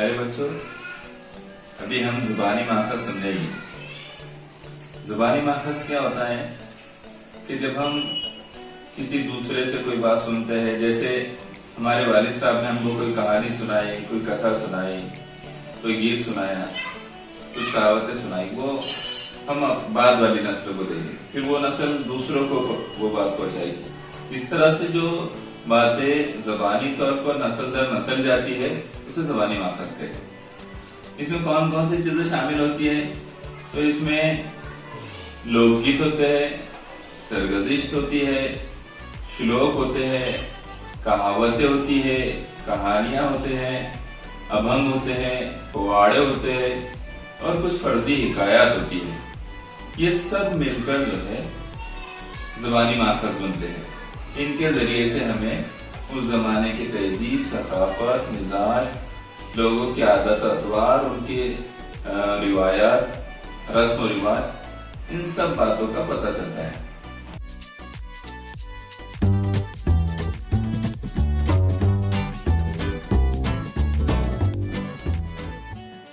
پیارے بچوں، ابھی ہم زبانی ماخذ سمجھیں گے۔ زبانی ماخذ کیا ہوتا ہے کہ جب ہم کسی دوسرے سے کوئی بات سنتے ہیں، جیسے ہمارے والد صاحب نے ہم کو کوئی کہانی سنائی، کوئی کتھا سنائی، کوئی گیت سنایا، کچھ کہاوتیں سنائی، وہ ہم بعد والی نسل کو دیں گے، پھر وہ نسل دوسروں کو وہ بات پہنچائے گی۔ اس طرح سے جو باتیں زبانی طور پر نسل در نسل جاتی ہے اسے زبانی ماخذ کہتے ہیں۔ اس میں کون کون سی چیزیں شامل ہوتی ہیں؟ تو اس میں لوک گیت ہوتے ہیں، سرگزشت ہوتی ہے، شلوک ہوتے ہیں، کہاوتیں ہوتی ہے، کہانیاں ہوتے ہیں، ابھنگ ہوتے ہیں، پواڑے ہوتے ہیں اور کچھ فرضی حکایات ہوتی ہے۔ یہ سب مل کر جو ہے زبانی ماخذ بنتے ہیں۔ ان کے ذریعے سے ہمیں اس زمانے کی تہذیب، ثقافت، مزاج، لوگوں کی عادت اطوار، ان کے روایات، رسم و رواج، ان سب باتوں کا پتہ چلتا ہے۔